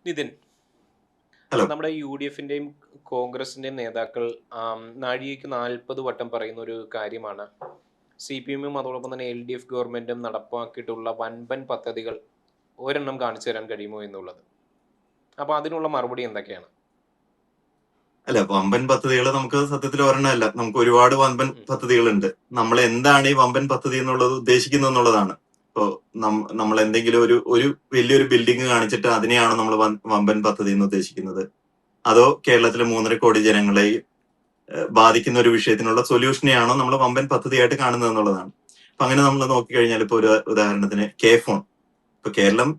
Nitin, hello. നമ്മുടെ U D എഫിന്റെയും കോൺഗ്രസിന്റെയും നേതാക്കൾ നാഴികയ്ക്ക് 40 വട്ടം പറയുന്ന ഒരു കാര്യമാണ് സി പി എമ്മും അതോടൊപ്പം തന്നെ എൽ ഡി എഫ് ഗവൺമെന്റും നടപ്പാക്കിയിട്ടുള്ള വൻപൻ പദ്ധതികൾ ഒരെണ്ണം കാണിച്ചു തരാൻ കഴിയുമോ എന്നുള്ളത്. അപ്പൊ അതിനുള്ള മറുപടി എന്തൊക്കെയാണ്? അല്ല, വമ്പൻ പദ്ധതികൾ നമുക്ക് സത്യത്തിൽ ഒരെണ്ണമല്ല, നമുക്ക് ഒരുപാട് വമ്പൻ പദ്ധതികളുണ്ട്. നമ്മൾ എന്താണ് ഈ വമ്പൻ പദ്ധതി എന്നുള്ളത് ഉദ്ദേശിക്കുന്നത് എന്നുള്ളതാണ്. ഇപ്പോ നമ്മൾ എന്തെങ്കിലും ഒരു വലിയൊരു ബിൽഡിംഗ് കാണിച്ചിട്ട് അതിനെയാണോ നമ്മൾ വമ്പൻ പദ്ധതി എന്ന് ഉദ്ദേശിക്കുന്നത്, അതോ കേരളത്തിലെ 3.5 കോടി ജനങ്ങളെ ബാധിക്കുന്ന ഒരു വിഷയത്തിനുള്ള സൊല്യൂഷനെയാണോ നമ്മൾ വമ്പൻ പദ്ധതിയായിട്ട് കാണുന്നത് എന്നുള്ളതാണ്. അപ്പൊ അങ്ങനെ നമ്മൾ നോക്കിക്കഴിഞ്ഞാൽ ഇപ്പൊ ഒരു ഉദാഹരണത്തിന് കെ ഫോൺ, ഇപ്പൊ കേരളം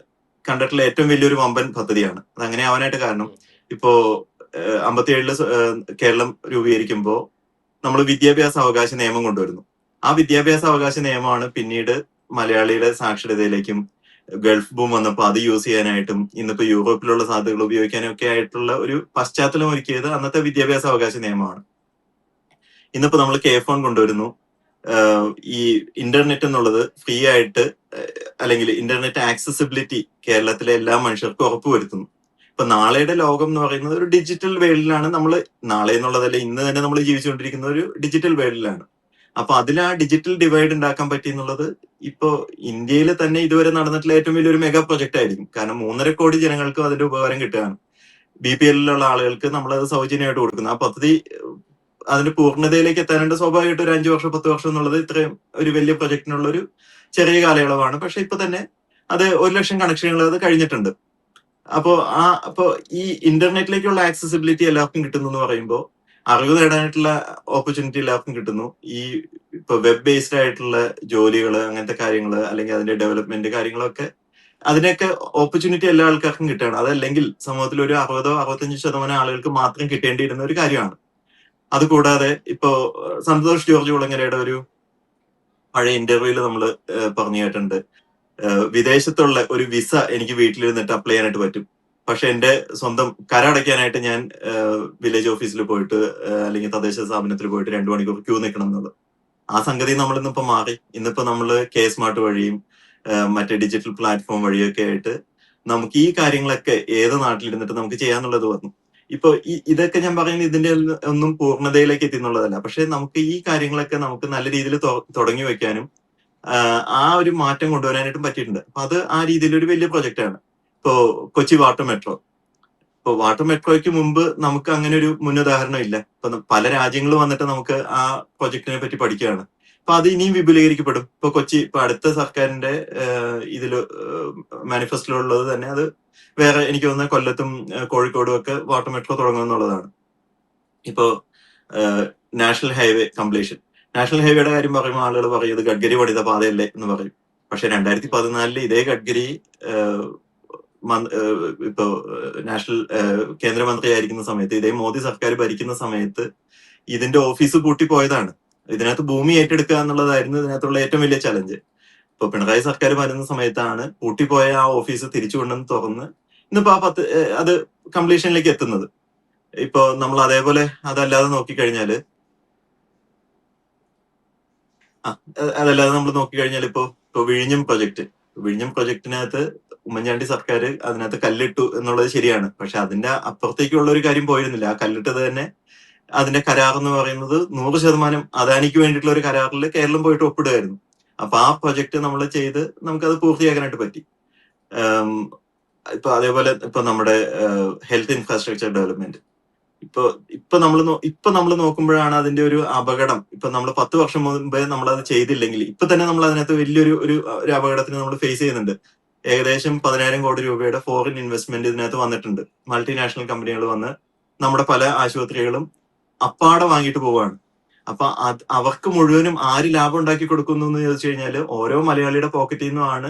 കണ്ടിട്ടുള്ള ഏറ്റവും വലിയൊരു വമ്പൻ പദ്ധതിയാണ്. അത് അങ്ങനെ ആവാനായിട്ട് കാരണം, ഇപ്പോ 57 കേരളം രൂപീകരിക്കുമ്പോൾ നമ്മൾ വിദ്യാഭ്യാസ അവകാശ നിയമം കൊണ്ടുവരുന്നു. ആ വിദ്യാഭ്യാസ അവകാശ നിയമമാണ് പിന്നീട് മലയാളിയുടെ സാക്ഷരതയിലേക്കും ഗൾഫ് ബൂം വന്നപ്പോൾ അത് യൂസ് ചെയ്യാനായിട്ടും ഇന്നിപ്പോ യൂറോപ്പിലുള്ള സാധ്യതകൾ ഉപയോഗിക്കാനും ഒക്കെ ആയിട്ടുള്ള ഒരു പശ്ചാത്തലം ഒരുക്കിയത് അന്നത്തെ വിദ്യാഭ്യാസ അവകാശ നിയമമാണ്. ഇന്നിപ്പോ നമ്മൾ കെ ഫോൺ കൊണ്ടുവരുന്നു. ഈ ഇന്റർനെറ്റ് എന്നുള്ളത് ഫ്രീ ആയിട്ട്, അല്ലെങ്കിൽ ഇന്റർനെറ്റ് ആക്സസിബിലിറ്റി കേരളത്തിലെ എല്ലാ മനുഷ്യർക്കും ഉറപ്പുവരുത്തുന്നു. ഇപ്പൊ നാളെയുടെ ലോകം എന്ന് പറയുന്നത് ഒരു ഡിജിറ്റൽ വേൾഡിലാണ്. നമ്മൾ നാളെ എന്നുള്ളതല്ല, ഇന്ന് തന്നെ നമ്മൾ ജീവിച്ചുകൊണ്ടിരിക്കുന്ന ഒരു ഡിജിറ്റൽ വേൾഡിലാണ്. അപ്പൊ അതിൽ ആ ഡിജിറ്റൽ ഡിവൈഡ് ഉണ്ടാക്കാൻ പറ്റി എന്നുള്ളത് ഇപ്പോ ഇന്ത്യയിൽ തന്നെ ഇതുവരെ നടന്നിട്ടുള്ള ഏറ്റവും വലിയൊരു മെഗാ പ്രൊജക്ട് ആയിരിക്കും. കാരണം 3.5 കോടി ജനങ്ങൾക്കും അതിന്റെ ഉപകാരം കിട്ടുകയാണ്. BPL ആളുകൾക്ക് നമ്മളത് സൗജന്യമായിട്ട് കൊടുക്കുന്നു. ആ പദ്ധതി അതിന്റെ പൂർണ്ണതയിലേക്ക് എത്താനായിട്ട് സ്വാഭാവികമായിട്ട് ഒരു 5 വർഷം 10 വർഷം എന്നുള്ളത് ഇത്രയും ഒരു വലിയ പ്രൊജക്ടിനുള്ള ഒരു ചെറിയ കാലയളവാണ്. പക്ഷെ ഇപ്പൊ തന്നെ അത് 1 ലക്ഷം കണക്ഷനുകൾ അത് കഴിഞ്ഞിട്ടുണ്ട്. അപ്പോ ഈ ഇന്റർനെറ്റിലേക്കുള്ള ആക്സസിബിലിറ്റി എല്ലാവർക്കും കിട്ടുന്നു എന്ന് പറയുമ്പോൾ അറിവ് നേടാനായിട്ടുള്ള ഓപ്പർച്യൂണിറ്റി എല്ലാവർക്കും കിട്ടുന്നു. ഈ ഇപ്പൊ വെബ് ബേസ്ഡ് ആയിട്ടുള്ള ജോലികള്, അങ്ങനത്തെ കാര്യങ്ങള്, അല്ലെങ്കിൽ അതിന്റെ ഡെവലപ്മെന്റ് കാര്യങ്ങളൊക്കെ, അതിനൊക്കെ ഓപ്പർച്യൂണിറ്റി എല്ലാ ആൾക്കാർക്കും കിട്ടുകയാണ്. അതല്ലെങ്കിൽ സമൂഹത്തിൽ ഒരു 60-65% ആളുകൾക്ക് മാത്രം കിട്ടേണ്ടിയിരുന്ന ഒരു കാര്യമാണ്. അതുകൂടാതെ ഇപ്പോ സന്തോഷ് ജോർജ് കുളങ്ങരയുടെ ഒരു പഴയ ഇന്റർവ്യൂവിൽ നമ്മൾ പറഞ്ഞു കേട്ടിട്ടുണ്ട്, വിദേശത്തുള്ള ഒരു വിസ എനിക്ക് വീട്ടിലിരുന്നിട്ട് അപ്ലൈ ചെയ്യാനായിട്ട് പറ്റും, പക്ഷെ എന്റെ സ്വന്തം കര അടയ്ക്കാനായിട്ട് ഞാൻ വില്ലേജ് ഓഫീസിൽ പോയിട്ട് അല്ലെങ്കിൽ തദ്ദേശ സ്ഥാപനത്തിൽ പോയിട്ട് 2 മണിക്കൂർ ക്യൂ നിൽക്കണം എന്നുള്ളത്. ആ സംഗതി നമ്മൾ ഇന്നിപ്പോ മാറി. ഇന്നിപ്പോ നമ്മൾ കെ സ്മാർട്ട് വഴിയും മറ്റേ ഡിജിറ്റൽ പ്ലാറ്റ്ഫോം വഴിയൊക്കെ ആയിട്ട് നമുക്ക് ഈ കാര്യങ്ങളൊക്കെ ഏത് നാട്ടിലിരുന്നിട്ട് നമുക്ക് ചെയ്യാന്നുള്ളത് വന്നു. ഇപ്പൊ ഇതൊക്കെ ഞാൻ പറയുന്നത് ഇതിന്റെ ഒന്നും പൂർണ്ണതയിലേക്ക് എത്തിയെന്നുള്ളതല്ല, പക്ഷെ നമുക്ക് ഈ കാര്യങ്ങളൊക്കെ നമുക്ക് നല്ല രീതിയിൽ തുടങ്ങി വെക്കാനും ആ ഒരു മാറ്റം കൊണ്ടുവരാനായിട്ടും പറ്റിയിട്ടുണ്ട്. അപ്പൊ അത് ആ രീതിയിൽ ഒരു വലിയ പ്രൊജക്ട് ആണ്. ഇപ്പോ കൊച്ചി വാട്ടർ മെട്രോ, ഇപ്പൊ വാട്ടർ മെട്രോയ്ക്ക് മുമ്പ് നമുക്ക് അങ്ങനെ ഒരു മുന്നുദാഹരണം ഇല്ല. ഇപ്പൊ പല രാജ്യങ്ങൾ വന്നിട്ട് നമുക്ക് ആ പ്രൊജക്ടിനെ പറ്റി പഠിക്കുകയാണ്. അപ്പൊ അത് ഇനിയും വിപുലീകരിക്കപ്പെടും. ഇപ്പൊ കൊച്ചി ഇപ്പൊ അടുത്ത സർക്കാരിന്റെ ഇതില് മാനിഫെസ്റ്റോയിലുള്ളത് തന്നെ അത് വേറെ, എനിക്ക് തോന്നുന്നത് കൊല്ലത്തും കോഴിക്കോടും ഒക്കെ വാട്ടർ മെട്രോ തുടങ്ങുമെന്നുള്ളതാണ്. ഇപ്പോ നാഷണൽ ഹൈവേ കംപ്ലീഷൻ, നാഷണൽ ഹൈവേയുടെ കാര്യം പറയുമ്പോൾ ആളുകൾ പറയുന്നത് ഗഡ്കരി പണിത പാതയല്ലേ എന്ന് പറയും. പക്ഷെ 2014 ഇതേ ഗഡ്കരി ഇപ്പോ നാഷണൽ കേന്ദ്രമന്ത്രിയായിരിക്കുന്ന സമയത്ത്, ഇതേ മോദി സർക്കാർ ഭരിക്കുന്ന സമയത്ത് ഇതിന്റെ ഓഫീസ് പൂട്ടിപ്പോയതാണ്. ഇതിനകത്ത് ഭൂമി ഏറ്റെടുക്കുക എന്നുള്ളതായിരുന്നു ഇതിനകത്തുള്ള ഏറ്റവും വലിയ ചലഞ്ച്. ഇപ്പൊ പിണറായി സർക്കാർ വരുന്ന സമയത്താണ് പൂട്ടിപ്പോയ ആ ഓഫീസ് തിരിച്ചു കൊണ്ടുവന്ന് തുറന്ന് ഇന്നിപ്പോ അത് കംപ്ലീഷനിലേക്ക് എത്തുന്നത്. ഇപ്പൊ നമ്മൾ അതേപോലെ അതല്ലാതെ നോക്കിക്കഴിഞ്ഞാല് നമ്മൾ നോക്കിക്കഴിഞ്ഞാൽ ഇപ്പൊ വിഴിഞ്ഞം പ്രൊജക്ടിനകത്ത് ഉമ്മൻചാണ്ടി സർക്കാർ അതിനകത്ത് കല്ലിട്ടു എന്നുള്ളത് ശരിയാണ്. പക്ഷെ അതിന്റെ അപ്പുറത്തേക്കുള്ള ഒരു കാര്യം പോയിരുന്നില്ല. ആ കല്ലിട്ടത് തന്നെ അതിന്റെ കരാർ എന്ന് പറയുന്നത് 100% അദാനിക്ക് വേണ്ടിയിട്ടുള്ള ഒരു കരാറിൽ കേരളം പോയിട്ട് ഒപ്പിടുകയായിരുന്നു. അപ്പൊ ആ പ്രൊജക്ട് നമ്മൾ ചെയ്ത് നമുക്കത് പൂർത്തിയാക്കാനായിട്ട് പറ്റി. ഇപ്പൊ അതേപോലെ ഇപ്പൊ നമ്മുടെ ഹെൽത്ത് ഇൻഫ്രാസ്ട്രക്ചർ ഡെവലപ്മെന്റ്, ഇപ്പൊ നമ്മൾ നോക്കുമ്പോഴാണ് അതിന്റെ ഒരു അപകടം. ഇപ്പൊ നമ്മൾ 10 വർഷം മുമ്പേ നമ്മൾ അത് ചെയ്തില്ലെങ്കിൽ ഇപ്പൊ തന്നെ നമ്മൾ അതിനകത്ത് വലിയൊരു ഒരു അപകടത്തിന് നമ്മൾ ഫേസ് ചെയ്യുന്നുണ്ട്. ഏകദേശം 10,000 കോടി രൂപയുടെ ഫോറിൻ ഇൻവെസ്റ്റ്മെന്റ് ഇതിനകത്ത് വന്നിട്ടുണ്ട്. മൾട്ടിനാഷണൽ കമ്പനികൾ വന്ന് നമ്മുടെ പല ആശുപത്രികളും അപ്പാടെ വാങ്ങിയിട്ട് പോവുകയാണ്. അപ്പൊ അവർക്ക് മുഴുവനും ആര് ലാഭം ഉണ്ടാക്കി കൊടുക്കുന്നു എന്ന് ചോദിച്ചു കഴിഞ്ഞാല് ഓരോ മലയാളിയുടെ പോക്കറ്റിൽ നിന്നുമാണ്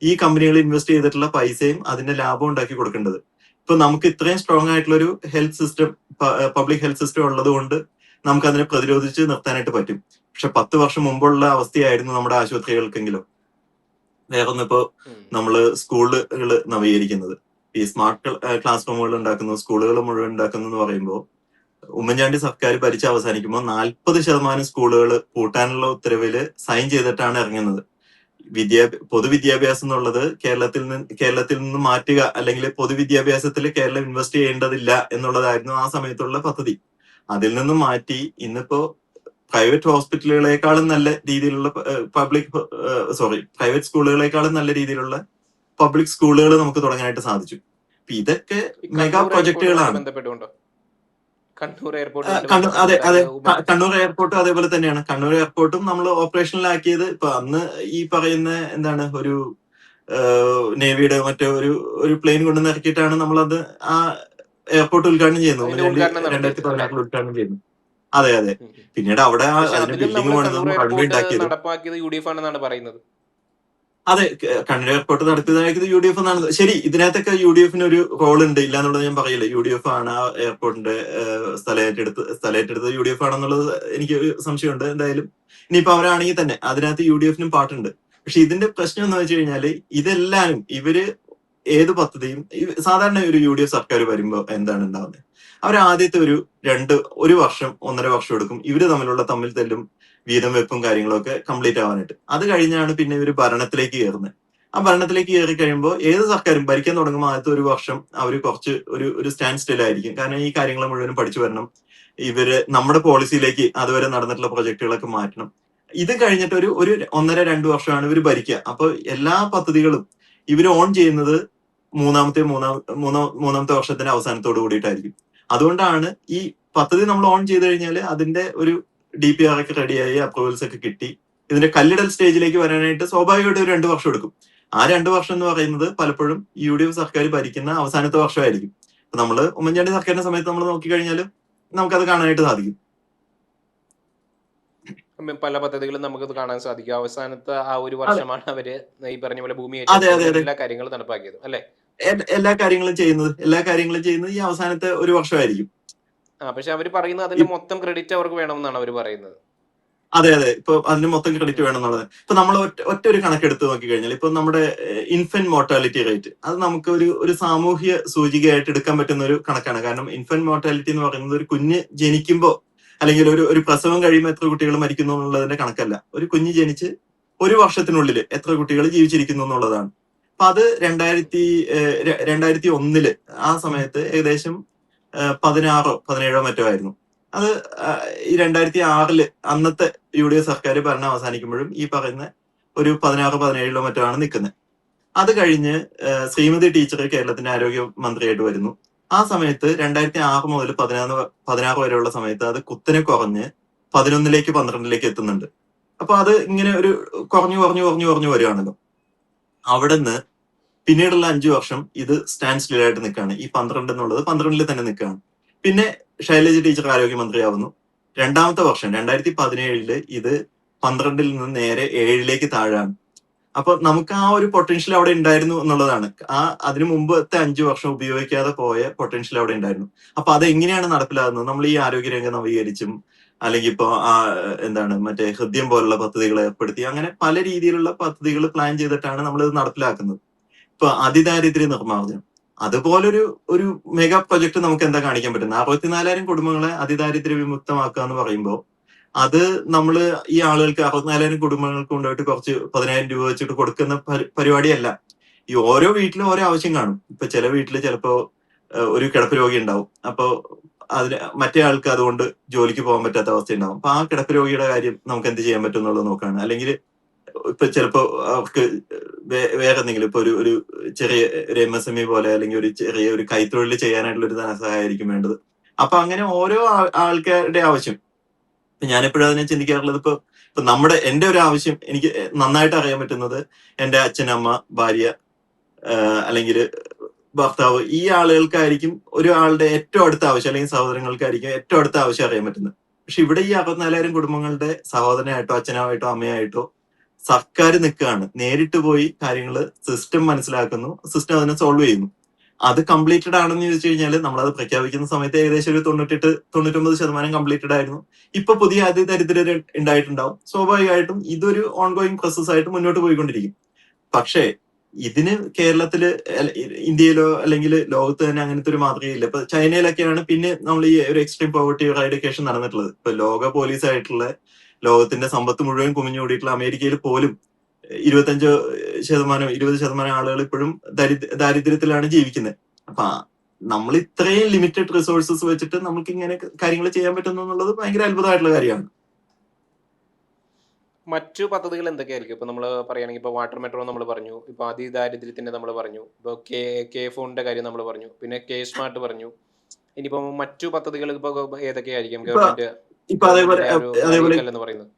ഈ കമ്പനികൾ ഇൻവെസ്റ്റ് ചെയ്തിട്ടുള്ള പൈസയും അതിന്റെ ലാഭം ഉണ്ടാക്കി കൊടുക്കേണ്ടത്. ഇപ്പൊ നമുക്ക് ഇത്രയും സ്ട്രോങ് ആയിട്ടുള്ള ഒരു health system, public health system ഉള്ളത് കൊണ്ട് നമുക്ക് അതിനെ പ്രതിരോധിച്ച് നിർത്താനായിട്ട് പറ്റും. പക്ഷെ 10 വർഷം മുമ്പുള്ള അവസ്ഥയായിരുന്നു നമ്മുടെ ആശുപത്രികൾക്കെങ്കിലും. വേറൊന്നിപ്പോ നമ്മള് സ്കൂളുകൾ നവീകരിക്കുന്നത്, ഈ സ്മാർട്ട് ക്ലാസ് റൂമുകൾ ഉണ്ടാക്കുന്നു, സ്കൂളുകൾ മുഴുവൻ ഉണ്ടാക്കുന്നു എന്ന് പറയുമ്പോൾ ഉമ്മൻചാണ്ടി സർക്കാർ ഭരിച്ച് അവസാനിക്കുമ്പോൾ 40% സ്കൂളുകൾ പൂട്ടാനുള്ള ഉത്തരവില് സൈൻ ചെയ്തിട്ടാണ് ഇറങ്ങുന്നത്. പൊതുവിദ്യാഭ്യാസം എന്നുള്ളത് കേരളത്തിൽ നിന്ന് മാറ്റുക, അല്ലെങ്കിൽ പൊതുവിദ്യാഭ്യാസത്തിൽ കേരളം ഇൻവെസ്റ്റ് ചെയ്യേണ്ടതില്ല എന്നുള്ളതായിരുന്നു ആ സമയത്തുള്ള പദ്ധതി. അതിൽ നിന്നും മാറ്റി ഇന്നിപ്പോ പ്രൈവറ്റ് ഹോസ്പിറ്റലുകളെക്കാളും നല്ല രീതിയിലുള്ള പ്രൈവറ്റ് സ്കൂളുകളെക്കാളും നല്ല രീതിയിലുള്ള പബ്ലിക് സ്കൂളുകൾ നമുക്ക് തുടങ്ങാനായിട്ട് സാധിച്ചു. ഇതൊക്കെ ഈ മെഗാ കണ്ണൂർ എയർപോർട്ടുമായിട്ട് പ്രൊജക്ടുകളാണ്. ബന്ധപ്പെട്ടുകൊണ്ടോ? കണ്ണൂർ എയർപോർട്ടുമായിട്ട് അതെ അതെ, ബന്ധപ്പെട്ട് കണ്ണൂർ എയർപോർട്ടും അതേപോലെ തന്നെയാണ്. കണ്ണൂർ എയർപോർട്ടും നമ്മൾ ഓപ്പറേഷനിലാക്കിയത് ഇപ്പൊ അന്ന് ഈ പറയുന്ന എന്താണ് ഒരു നേവിയുടെ മറ്റോ ഒരു പ്ലെയിൻ കൊണ്ടുവന്ന് ഇറക്കിയിട്ടാണ് നമ്മളത് ആ എയർപോർട്ട് ഉദ്ഘാടനം ചെയ്യുന്നത്. അതിന്റെ ഉമ്മൻചാണ്ടി ഉദ്ഘാടനം നടത്തിയത് അല്ലെ? 2016 ഉദ്ഘാടനം ചെയ്യുന്നു. അതെ അതെ. പിന്നീട് അവിടെ പക്ഷെ അതിന് അതിലും ബിൽഡിംഗ് നമ്മൾ പണിതതും കണ്ണൂർ റൺവേ എയർപോർട്ട് ഉണ്ടാക്കിയതും. നടപ്പാക്കിയത് UDF ആണെന്നാണ് പറയുന്നത്. അതെ, കണ്ണൂർ എയർപോർട്ട് നടത്തിയതായത് UDF എന്നാണ്. ശരി, ഇതിനകത്തൊക്കെ UDF ഒരു റോൾ ഉണ്ട്, ഇല്ല എന്നുള്ളത് ഞാൻ പറയില്ല. UDF ആണ് ആ എയർപോർട്ടിന്റെ സ്ഥലമേറ്റെടുത്തത് UDF ആണെന്നുള്ളത് എനിക്ക് ഒരു സംശയമുണ്ട്. എന്തായാലും ഇനിയിപ്പോ അവരാണെങ്കിൽ തന്നെ അതിനകത്ത് UDF പാട്ടുണ്ട്. പക്ഷെ ഇതിന്റെ പ്രശ്നം എന്ന് വെച്ച് കഴിഞ്ഞാല് ഇതെല്ലാരും ഇവര് ഏത് പദ്ധതിയും സാധാരണ ഒരു UDF സർക്കാർ വരുമ്പോ എന്താണ് ഉണ്ടാവുന്നത്? അവർ ആദ്യത്തെ ഒരു വർഷം 1.5 വർഷം എടുക്കും ഇവര് തമ്മിൽ തെല്ലും വീതം വെപ്പും കാര്യങ്ങളൊക്കെ കംപ്ലീറ്റ് ആവാനായിട്ട്. അത് കഴിഞ്ഞാണ് പിന്നെ ഇവര് ഭരണത്തിലേക്ക് കയറുന്നത്. ആ ഭരണത്തിലേക്ക് കയറി കഴിയുമ്പോൾ ഏത് സർക്കാരും ഭരിക്കാൻ തുടങ്ങുമ്പോൾ ആദ്യത്തെ ഒരു വർഷം അവർ കുറച്ച് ഒരു സ്റ്റാൻഡ് സ്റ്റിൽ ആയിരിക്കും. കാരണം ഈ കാര്യങ്ങൾ മുഴുവനും പഠിച്ചു വരണം, ഇവര് നമ്മുടെ പോളിസിയിലേക്ക് അതുവരെ നടന്നിട്ടുള്ള പ്രൊജക്ടുകളൊക്കെ മാറ്റണം. ഇത് കഴിഞ്ഞിട്ട് ഒരു 1.5-2 വർഷമാണ് ഇവർ ഭരിക്കുക. അപ്പൊ എല്ലാ പദ്ധതികളും ഇവർ ഓൺ ചെയ്യുന്നത് മൂന്നാമത്തെ വർഷത്തിന്റെ അവസാനത്തോട് കൂടിയിട്ടായിരിക്കും. അതുകൊണ്ടാണ് ഈ പദ്ധതി നമ്മൾ ഓൺ ചെയ്ത് കഴിഞ്ഞാൽ അതിന്റെ ഒരു DPR ഒക്കെ റെഡിയായി അപ്രൂവൽസ് ഒക്കെ കിട്ടി ഇതിന്റെ കല്ലിടൽ സ്റ്റേജിലേക്ക് വരാനായിട്ട് സ്വാഭാവികമായിട്ട് ഒരു 2 വർഷം എടുക്കും. ആ 2 വർഷം എന്ന് പറയുന്നത് പലപ്പോഴും UDF സർക്കാർ ഭരിക്കുന്ന അവസാനത്തെ വർഷമായിരിക്കും. അപ്പൊ നമ്മള് ഉമ്മൻചാണ്ടി സർക്കാരിന്റെ സമയത്ത് നമ്മൾ നോക്കിക്കഴിഞ്ഞാൽ നമുക്കത് കാണാനായിട്ട് സാധിക്കും. പല പദ്ധതികളും നമുക്കത് കാണാൻ സാധിക്കും. അവസാനത്തെ ആ ഒരു അതെ വർഷമാണ് അവര് ഈ പറഞ്ഞ പോലെ ഭൂമി അതെ അതെ ഏറ്റെടുത്തതും അതെ, എല്ലാ കാര്യങ്ങളും നടപ്പാക്കിയത് അല്ലെ? എല്ലാ കാര്യങ്ങളും ചെയ്യുന്നത് ഈ അവസാനത്തെ ഒരു വർഷമായിരിക്കും. പക്ഷെ അവര് പറയുന്നത് അതിന്റെ മൊത്തം ക്രെഡിറ്റ് അവർക്ക് വേണമെന്നാണ് അവര് പറയുന്നത്. അതെ അതെ, ഇപ്പൊ അതിന് മൊത്തം ക്രെഡിറ്റ് വേണം എന്നുള്ളത്. ഇപ്പൊ നമ്മൾ ഒറ്റ ഒരു കണക്കെടുത്ത് നോക്കിക്കഴിഞ്ഞാൽ ഇപ്പൊ നമ്മുടെ ഇൻഫന്റ് മോർട്ടാലിറ്റി റേറ്റ് അത് നമുക്ക് ഒരു സാമൂഹ്യ സൂചികയായിട്ട് എടുക്കാൻ പറ്റുന്ന ഒരു കണക്കാണ്. കാരണം ഇൻഫന്റ് മോർട്ടാലിറ്റി എന്ന് പറയുന്നത് ഒരു കുഞ്ഞ് ജനിക്കുമ്പോൾ അല്ലെങ്കിൽ ഒരു പ്രസവം കഴിയുമ്പോൾ എത്ര കുട്ടികൾ മരിക്കുന്നു എന്നുള്ളതിന്റെ കണക്കല്ല. ഒരു കുഞ്ഞ് ജനിച്ച് ഒരു വർഷത്തിനുള്ളിൽ എത്ര കുട്ടികൾ ജീവിച്ചിരിക്കുന്നു എന്നുള്ളതാണ്. അപ്പൊ അത് 2001 ആ സമയത്ത് ഏകദേശം 16-17 മറ്റോ ആയിരുന്നു. അത് ഈ 2006 അന്നത്തെ UDF സർക്കാർ ഭരണം അവസാനിക്കുമ്പോഴും ഈ പറയുന്ന ഒരു 16-17 മറ്റോ ആണ് നിൽക്കുന്നത്. അത് കഴിഞ്ഞ് ശ്രീമതി ടീച്ചർ കേരളത്തിന്റെ ആരോഗ്യ മന്ത്രിയായിട്ട് വരുന്നു. ആ സമയത്ത് 2006 മുതൽ 16 വരെയുള്ള സമയത്ത് അത് കുത്തനെ കുറഞ്ഞ് 11-12 എത്തുന്നുണ്ട്. അപ്പൊ അത് ഇങ്ങനെ ഒരു കുറഞ്ഞു വരികയാണല്ലോ. അവിടുന്ന് പിന്നീടുള്ള 5 വർഷം ഇത് സ്റ്റാൻഡ് സ്റ്റിൽ ആയിട്ട് നിൽക്കുകയാണ്. ഈ 12 എന്നുള്ളത് 12 തന്നെ നിൽക്കുകയാണ്. പിന്നെ ശൈലജ ടീച്ചർ ആരോഗ്യമന്ത്രിയാവുന്നു. രണ്ടാമത്തെ വർഷം 2017 ഇത് 12 നിന്ന് നേരെ 7 താഴാണ്. അപ്പൊ നമുക്ക് ആ ഒരു പൊട്ടൻഷ്യൽ അവിടെ ഉണ്ടായിരുന്നു എന്നുള്ളതാണ്. അതിനു മുമ്പത്തെ 5 വർഷം ഉപയോഗിക്കാതെ പോയ പൊട്ടൻഷ്യൽ അവിടെ ഉണ്ടായിരുന്നു. അപ്പൊ അത് എങ്ങനെയാണ് നടപ്പിലാകുന്നത്? നമ്മൾ ഈ ആരോഗ്യരംഗം നവീകരിച്ചും അല്ലെങ്കിൽ ഇപ്പൊ എന്താണ് മറ്റേ ഹൃദയം പോലുള്ള പദ്ധതികൾ ഏർപ്പെടുത്തി അങ്ങനെ പല രീതിയിലുള്ള പദ്ധതികൾ പ്ലാൻ ചെയ്തിട്ടാണ് നമ്മൾ ഇത് നടപ്പിലാക്കുന്നത്. ഇപ്പൊ അതിദാരിദ്ര്യ നിർമ്മാർജ്ജനം അതുപോലൊരു മെഗാ പ്രൊജക്ട് നമുക്ക് എന്താ കാണിക്കാൻ പറ്റുന്നത്? 64,000 കുടുംബങ്ങളെ അതിദാരിദ്ര്യ വിമുക്തമാക്കുക എന്ന് പറയുമ്പോൾ അത് നമ്മള് ഈ ആളുകൾക്ക് 64,000 കുടുംബങ്ങൾക്ക് കൊണ്ടുപോയിട്ട് കുറച്ച് 10,000 രൂപ വെച്ചിട്ട് കൊടുക്കുന്ന പരിപാടിയല്ല. ഈ ഓരോ വീട്ടിലും ഓരോ ആവശ്യം കാണും. ഇപ്പൊ ചില വീട്ടില് ചിലപ്പോ ഒരു കിടപ്പ് രോഗി ഉണ്ടാവും. അപ്പൊ മറ്റേ ആൾക്ക് അതുകൊണ്ട് ജോലിക്ക് പോകാൻ പറ്റാത്ത അവസ്ഥ ഉണ്ടാവും. അപ്പൊ ആ കിടപ്പ് രോഗിയുടെ കാര്യം നമുക്ക് എന്ത് ചെയ്യാൻ പറ്റും എന്നുള്ളത് നോക്കാണ്. അല്ലെങ്കിൽ ഇപ്പൊ ചിലപ്പോ അവർക്ക് വേറെ എന്തെങ്കിലും ഇപ്പൊ ഒരു ചെറിയ ഒരു MSME പോലെ അല്ലെങ്കിൽ ഒരു ചെറിയ ഒരു കൈത്തൊഴിൽ ചെയ്യാനായിട്ടുള്ള ഒരു ധനസഹായമായിരിക്കും വേണ്ടത്. അപ്പൊ അങ്ങനെ ഓരോ ആൾക്കാരുടെ ആവശ്യം ഞാനെപ്പോഴും അതിനെ ചിന്തിക്കാറുള്ളത് ഇപ്പൊ എന്റെ ഒരു ആവശ്യം എനിക്ക് നന്നായിട്ട് അറിയാൻ പറ്റുന്നത് എന്റെ അച്ഛൻ, അമ്മ, ഭാര്യ അല്ലെങ്കിൽ ഭർത്താവ് ഈ ആളുകൾക്കായിരിക്കും ഒരാളുടെ ഏറ്റവും അടുത്ത ആവശ്യം, അല്ലെങ്കിൽ സഹോദരങ്ങൾക്കായിരിക്കും ഏറ്റവും അടുത്ത ആവശ്യം അറിയാൻ പറ്റുന്നത്. പക്ഷെ ഇവിടെ ഈ 64,000 കുടുംബങ്ങളുടെ സഹോദരനായിട്ടോ അച്ഛനായിട്ടോ അമ്മയായിട്ടോ സർക്കാർ നിൽക്കുകയാണ്. നേരിട്ട് പോയി കാര്യങ്ങൾ സിസ്റ്റം മനസ്സിലാക്കുന്നു, സിസ്റ്റം അതിനെ സോൾവ് ചെയ്യുന്നു. അത് കംപ്ലീറ്റഡ് ആണെന്ന് ചോദിച്ചു കഴിഞ്ഞാൽ നമ്മളത് പ്രഖ്യാപിക്കുന്ന സമയത്ത് ഏകദേശം ഒരു 98-99% കംപ്ലീറ്റഡ് ആയിരുന്നു. ഇപ്പൊ പുതിയ അതിദരിദ്രർ ഉണ്ടായിട്ടുണ്ടാവും. സ്വാഭാവികമായിട്ടും ഇതൊരു ഓൺഗോയിങ് പ്രോസസ് ആയിട്ട് മുന്നോട്ട് പോയിക്കൊണ്ടിരിക്കും. പക്ഷേ ഇതിന് കേരളത്തില് ഇന്ത്യയിലോ അല്ലെങ്കിൽ ലോകത്ത് തന്നെ അങ്ങനത്തെ ഒരു മാതൃകയില്ല. ഇപ്പൊ ചൈനയിലൊക്കെയാണ് പിന്നെ നമ്മൾ ഈ ഒരു എക്സ്ട്രീം പോവർട്ടി എറാഡിക്കേഷൻ നടന്നിട്ടുള്ളത്. ഇപ്പൊ ലോക പോലീസ് ആയിട്ടുള്ള ലോകത്തിന്റെ സമ്പത്ത് മുഴുവൻ കുമിഞ്ഞുകൂടിയിട്ടുള്ള അമേരിക്കയിൽ പോലും 20% ആളുകൾ ഇപ്പോഴും ദാരിദ്ര്യത്തിലാണ് ജീവിക്കുന്നത്. അപ്പൊ നമ്മൾ ഇത്രയും ലിമിറ്റഡ് റിസോഴ്സസ് വെച്ചിട്ട് നമുക്ക് ഇങ്ങനെ കാര്യങ്ങൾ ചെയ്യാൻ പറ്റുന്നു എന്നുള്ളത് ഭയങ്കര അത്ഭുതമായിട്ടുള്ള കാര്യമാണ്. മറ്റു പദ്ധതികൾ എന്തൊക്കെയായിരിക്കും? ഇപ്പൊ നമ്മൾ പറയുകയാണെങ്കിൽ ഇപ്പോൾ വാട്ടർ മെട്രോ നമ്മൾ പറഞ്ഞു, ഇപ്പൊ അതിദാരിദ്ര്യത്തിന്റെ നമ്മൾ പറഞ്ഞു, ഇപ്പോൾ കെ ഫോണിന്റെ കാര്യം നമ്മൾ പറഞ്ഞു, പിന്നെ കെ സ്മാർട്ട് പറഞ്ഞു. ഇനിയിപ്പോ മറ്റു പദ്ധതികൾ ഇപ്പൊ ഏതൊക്കെയായിരിക്കും ഇപ്പൊ അതേപോലെ ഗവൺമെന്റിന്റെ ഒരു നാഴികക്കല്ല് എന്ന് പറയുന്നത്?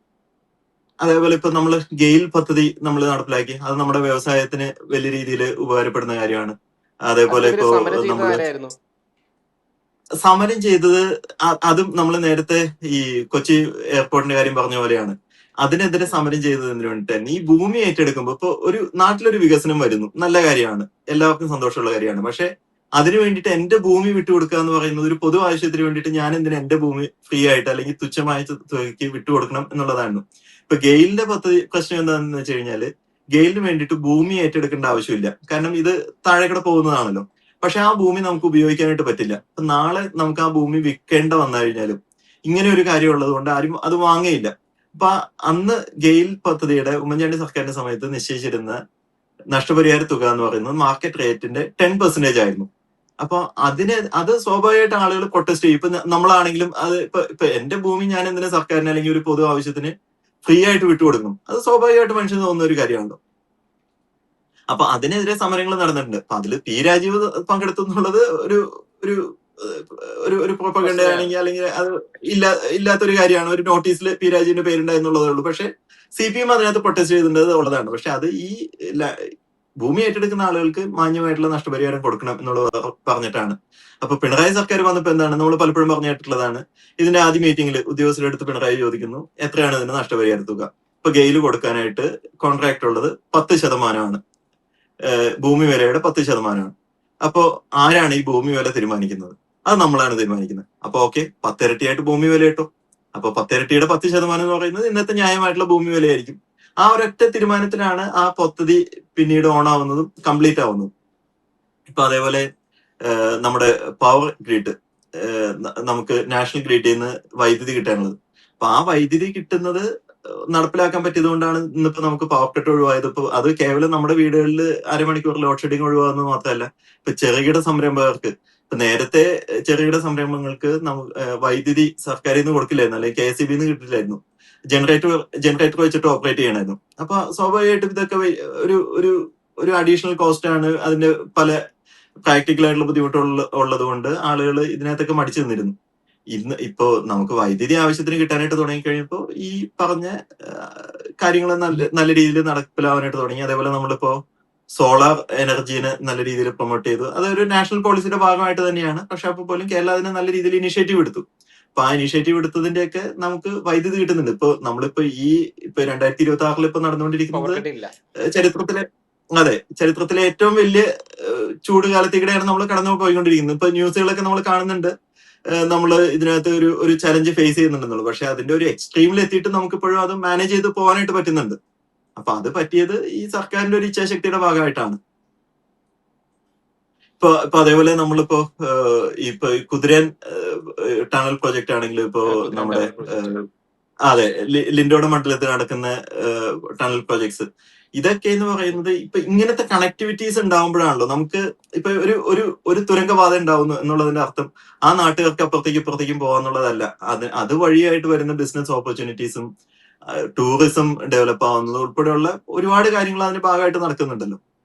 ഇപ്പൊ നമ്മൾ ഗെയിൽ പദ്ധതി നമ്മൾ നടപ്പിലാക്കി. അത് നമ്മുടെ വ്യവസായത്തിന് വലിയ രീതിയിൽ ഉപകാരപ്പെടുന്ന കാര്യമാണ്. അതേപോലെ അതിനെതിരെ ഇപ്പോ സമരം ചെയ്തത് നമ്മള് ആരായിരുന്നു? സമരം ചെയ്തത് അതും നമ്മൾ നേരത്തെ ഈ കൊച്ചി എയർപോർട്ടിന്റെ കാര്യം പറഞ്ഞ പോലെയാണ്. അതിനെതിരെ സമരം ചെയ്തതിന് വേണ്ടിട്ട് തന്നെ ഈ ഭൂമി ഏറ്റെടുക്കുമ്പോൾ ഇപ്പൊ ഒരു നാട്ടിലൊരു വികസനം വരുന്നു, നല്ല കാര്യമാണ്, എല്ലാവർക്കും സന്തോഷമുള്ള കാര്യമാണ്. പക്ഷെ അതിനു വേണ്ടിയിട്ട് എന്റെ ഭൂമി വിട്ടുകൊടുക്കുക എന്ന് പറയുന്നത് ഒരു പൊതു ആവശ്യത്തിന് വേണ്ടിയിട്ട് ഞാൻ എന്തിനാ എന്റെ ഭൂമി ഫ്രീ ആയിട്ട് അല്ലെങ്കിൽ തുച്ഛമായ തുകയ്ക്ക് വിട്ടുകൊടുക്കണം എന്നുള്ളതാണ്. ഇപ്പൊ ഗെയിലിന്റെ പദ്ധതി പ്രശ്നം എന്താണെന്ന് വെച്ച് കഴിഞ്ഞാല് ഗെയിലിന് വേണ്ടിയിട്ട് ഭൂമി ഏറ്റെടുക്കേണ്ട ആവശ്യമില്ല. കാരണം ഇത് താഴേക്കൂടെ പോകുന്നതാണല്ലോ. പക്ഷെ ആ ഭൂമി നമുക്ക് ഉപയോഗിക്കാനായിട്ട് പറ്റില്ല. അപ്പൊ നാളെ നമുക്ക് ആ ഭൂമി വിൽക്കേണ്ട വന്നു കഴിഞ്ഞാലും ഇങ്ങനെ ഒരു കാര്യം ഉള്ളത് കൊണ്ട് ആരും അത് വാങ്ങയില്ല. അപ്പൊ അന്ന് ഗെയിൽ പദ്ധതിയുടെ ഉമ്മൻചാണ്ടി സർക്കാരിന്റെ സമയത്ത് നിശ്ചയിച്ചിരുന്ന നഷ്ടപരിഹാര തുക എന്ന് പറയുന്നത് മാർക്കറ്റ് റേറ്റിന്റെ 10% ആയിരുന്നു. അപ്പൊ അത് സ്വാഭാവികമായിട്ട് ആളുകൾ പ്രൊട്ടസ്റ്റ് ചെയ്യും. ഇപ്പൊ നമ്മളാണെങ്കിലും അത് ഇപ്പൊ എന്റെ ഭൂമി ഞാൻ എന്തിനാ സർക്കാരിന് അല്ലെങ്കിൽ ഒരു പൊതു ആവശ്യത്തിന് ഫ്രീ ആയിട്ട് വിട്ടുകൊടുക്കും? അത് സ്വാഭാവികമായിട്ട് മനുഷ്യന് തോന്നുന്ന ഒരു കാര്യമാണല്ലോ. അപ്പൊ അതിനെതിരെ സമരങ്ങൾ നടന്നിട്ടുണ്ട്. അപ്പൊ അതിൽ പി രാജീവ് പങ്കെടുത്തു എന്നുള്ളത് ഒരു ഒരു ഒരു പ്രൊപ്പഗണ്ട ആണെങ്കിൽ അല്ലെങ്കിൽ അത് ഇല്ലാത്തൊരു കാര്യമാണ്. ഒരു നോട്ടീസിൽ പി രാജീവിന്റെ പേരുണ്ടായെന്നുള്ളതേ ഉള്ളൂ. പക്ഷെ CPM അതിനകത്ത് പ്രൊട്ടസ്റ്റ് ചെയ്തിട്ടുള്ളത് ഉള്ളതാണ്. പക്ഷെ അത് ഈ ഭൂമി ഏറ്റെടുക്കുന്ന ആളുകൾക്ക് മാന്യമായിട്ടുള്ള നഷ്ടപരിഹാരം കൊടുക്കണം എന്നുള്ളത് പറഞ്ഞിട്ടാണ്. അപ്പൊ പിണറായി സർക്കാർ വന്നപ്പോ എന്താണ് നമ്മൾ പലപ്പോഴും പറഞ്ഞിട്ടുള്ളതാണ്. ഇതിന്റെ ആദ്യ മീറ്റിംഗിൽ ഉദ്യോഗസ്ഥരുടെ അടുത്ത് പിണറായി ചോദിക്കുന്നു എത്രയാണ് ഇതിന് നഷ്ടപരിഹാര തുക. ഇപ്പൊ ഗെയിൽ കൊടുക്കാനായിട്ട് കോൺട്രാക്ട് ഉള്ളത് 10% ഭൂമി വിലയുടെ 10%. അപ്പോ ആരാണ് ഈ ഭൂമി വില തീരുമാനിക്കുന്നത്? അത് നമ്മളാണ് തീരുമാനിക്കുന്നത്. അപ്പൊ ഓക്കെ, 10 ഇരട്ടിയായിട്ട് ഭൂമി വില കിട്ടും. അപ്പൊ 10 ഇരട്ടിയുടെ 10% എന്ന് പറയുന്നത് ഇന്നത്തെ ന്യായമായിട്ടുള്ള ഭൂമി വിലയായിരിക്കും. ആ ഒരൊറ്റ തീരുമാനത്തിലാണ് ആ പദ്ധതി പിന്നീട് ഓൺ ആവുന്നതും കംപ്ലീറ്റ് ആവുന്നതും. ഇപ്പൊ അതേപോലെ നമ്മുടെ പവർ ഗ്രിഡ്, നമുക്ക് നാഷണൽ ഗ്രിഡിൽ നിന്ന് വൈദ്യുതി കിട്ടാനുള്ളത്. അപ്പൊ ആ വൈദ്യുതി കിട്ടുന്നത് നടപ്പിലാക്കാൻ പറ്റിയത് കൊണ്ടാണ് ഇന്നിപ്പോ നമുക്ക് പവർ കട്ട് ഒഴിവായത്. ഇപ്പൊ അത് കേവലം നമ്മുടെ വീടുകളിൽ അരമണിക്കൂർ ലോഡ് ഷെഡിങ് ഒഴിവാകുന്നത് മാത്രമല്ല, ഇപ്പൊ ചെറുകിട സംരംഭകർക്ക്, ഇപ്പൊ നേരത്തെ ചെറുകിട സംരംഭങ്ങൾക്ക് വൈദ്യുതി സർക്കാരിൽ നിന്ന് കൊടുക്കില്ലായിരുന്നു, അല്ലെങ്കിൽ KSEB കിട്ടില്ലായിരുന്നു. ജനറേറ്റർ വെച്ചിട്ട് ഓപ്പറേറ്റ് ചെയ്യണമായിരുന്നു. അപ്പൊ സ്വാഭാവികമായിട്ടും ഇതൊക്കെ ഒരു ഒരു ഒരു അഡീഷണൽ കോസ്റ്റ് ആണ്. അതിന്റെ പല പ്രാക്ടിക്കൽ ആയിട്ടുള്ള ബുദ്ധിമുട്ടുകൾ ഉള്ളത് കൊണ്ട് ആളുകൾ ഇതിനകത്തൊക്കെ മടിച്ചു നിന്നിരുന്നു. ഇപ്പോ നമുക്ക് വൈദ്യുതി ആവശ്യത്തിന് കിട്ടാനായിട്ട് തുടങ്ങിക്കഴിഞ്ഞപ്പോ ഈ പറഞ്ഞ കാര്യങ്ങൾ നല്ല രീതിയിൽ നടപ്പിലാവാനായിട്ട് തുടങ്ങി. അതേപോലെ നമ്മളിപ്പോ സോളാർ എനർജീനെ നല്ല രീതിയിൽ പ്രൊമോട്ട് ചെയ്തു. അതൊരു നാഷണൽ പോളിസിയുടെ ഭാഗമായിട്ട് തന്നെയാണ്. പക്ഷെ അപ്പൊ പോലും കേരളം അതിനെ നല്ല രീതിയിൽ ഇനിഷ്യേറ്റീവ് എടുത്തു. അപ്പൊ ആ ഇനിഷ്യേറ്റീവ് എടുത്തതിന്റെയൊക്കെ നമുക്ക് വൈദ്യുതി കിട്ടുന്നുണ്ട്. ഇപ്പൊ നമ്മളിപ്പോ ഇപ്പൊ 2026 ഇപ്പൊ നടന്നുകൊണ്ടിരിക്കുന്നത് ചരിത്രത്തിലെ ഏറ്റവും വലിയ ചൂട് കാലത്തേക്കിടെയാണ് നമ്മൾ കടന്നു പോയിക്കൊണ്ടിരിക്കുന്നത്. ഇപ്പൊ ന്യൂസുകളൊക്കെ നമ്മൾ കാണുന്നുണ്ട്, നമ്മൾ ഇതിനകത്ത് ഒരു ചലഞ്ച് ഫേസ് ചെയ്യുന്നുണ്ടെന്നുള്ളൂ. പക്ഷെ അതിന്റെ ഒരു എക്സ്ട്രീമിൽ എത്തിയിട്ട് നമുക്കിപ്പോഴും അത് മാനേജ് ചെയ്ത് പോകാനായിട്ട് പറ്റുന്നുണ്ട്. അപ്പൊ അത് പറ്റിയത് ഈ സർക്കാരിന്റെ ഒരു ഇച്ഛാശക്തിയുടെ ഭാഗമായിട്ടാണ്. ഇപ്പൊ അതേപോലെ നമ്മളിപ്പോ ഇപ്പൊ കുതിരൻ ടണൽ പ്രൊജക്ട് ആണെങ്കിൽ ഇപ്പോ നമ്മുടെ ലിൻഡോയുടെ മണ്ഡലത്തിൽ നടക്കുന്ന ടണൽ പ്രൊജക്ട്സ്, ഇതൊക്കെ എന്ന് പറയുന്നത് ഇപ്പൊ ഇങ്ങനത്തെ കണക്ടിവിറ്റീസ് ഉണ്ടാവുമ്പോഴാണല്ലോ നമുക്ക് ഇപ്പൊ ഒരു തുരങ്കപാത ഉണ്ടാവുന്നു എന്നുള്ളതിന്റെ അർത്ഥം ആ നാട്ടുകാർക്ക് അപ്പുറത്തേക്കും പോകാന്നുള്ളതല്ല. അത് വഴിയായിട്ട് വരുന്ന ബിസിനസ് ഓപ്പർച്യൂണിറ്റീസും ടൂറിസം ഡെവലപ്പ് ആവുന്നത് ഉൾപ്പെടെയുള്ള ഒരുപാട് കാര്യങ്ങൾ അതിന്റെ ഭാഗമായിട്ട് നടക്കുന്നുണ്ടല്ലോ.